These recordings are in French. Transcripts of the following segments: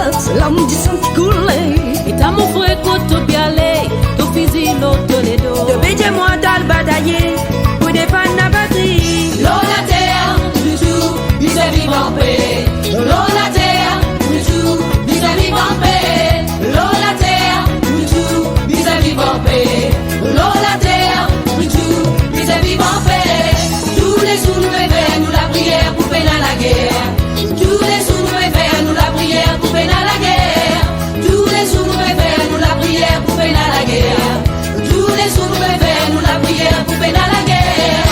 glace, l'âme du sang qui coulait. Et t'as mon frère qu'on bialé, ton fusil l'autre les dos. De bêtiser moi dans le bataillé, pour défendre la patrie. L'eau la terre, nous tout, nous est vivre en paix. L'eau la terre, nous tout, nous est vivre en paix. L'eau la terre, nous tout, nous est vivre en paix. L'eau la terre, nous tout, nous est vivre en paix. Tous les sous nous faire nous la prière pour peine à la guerre. Tous les sous nous faire nous la prière pour peine à la guerre. Tous les sous nous faire nous la prière pour peine à la guerre. Tous les sous nous faire nous la prière pour peine à la guerre.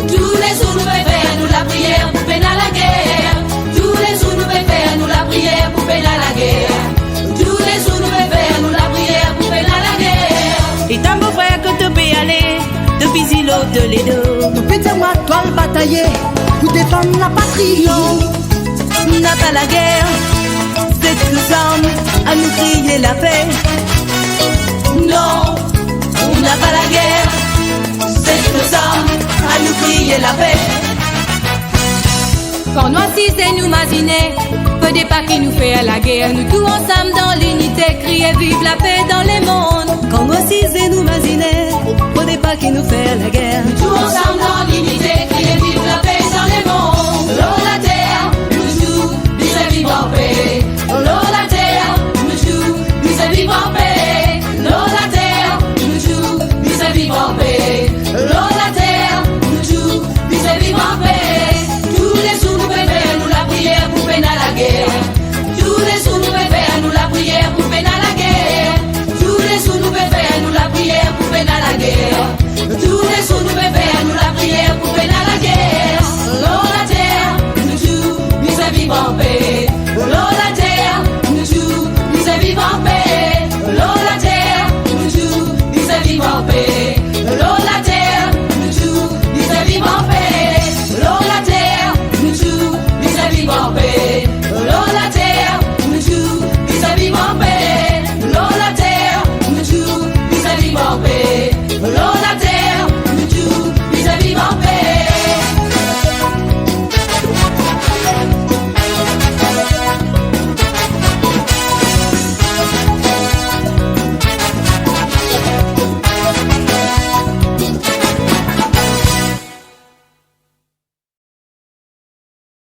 Tous les sous nous faire nous la prière pour peine à la guerre. Tous les sous nous faire nous la prière pour peine à la guerre. Tous les sous nous faire nous la prière pour peine à la guerre. Et t'as mon frère que tu peux y aller, depuis silo de l'édo. Nous pétons moi toi le batailler, pour défendre la patrie. Non, n'a pas la guerre, c'est nous hommes à nous crier la paix. Non, on n'a pas la guerre, c'est nous sommes à nous crier la paix. Quand nous assise et nous masinés, peu des pas qui nous fait la guerre. Nous tous ensemble dans l'unité, crier vive la paix dans les mondes. Quand nous assise et nous masinés, peu des pas qui nous fait la guerre. Nous tous ensemble dans l'unité, crier vive la paix dans les mondes. L'eau la terre, nous tous, nous vivre en paix. L'eau la terre, nous tous, nous vivre en paix. L'eau la terre, nous tous, nous vivre en paix. L'eau la terre, nous tous, nous vivre en paix. Tous les sous nous faire nous la prière pour peine à la guerre. Tous les sous nous faire nous la prière pour peine à la guerre. Tous les sous nous faire nous la prière pour peine à la guerre. Tous les sous nous faire nous la prière pour peine à la guerre. L'eau la terre, nous tous, nous vivre en paix. L'eau la terre, nous tous, nous vivre en paix. L'eau la terre, nous tous, nous vivre en paix. L'eau la terre, nous tous, nous vivre en paix. L'eau la terre, nous tous, nous vivre en paix. L'eau la terre, nous tous, nous vivre en paix. L'eau la terre, nous tous, nous vivre en paix.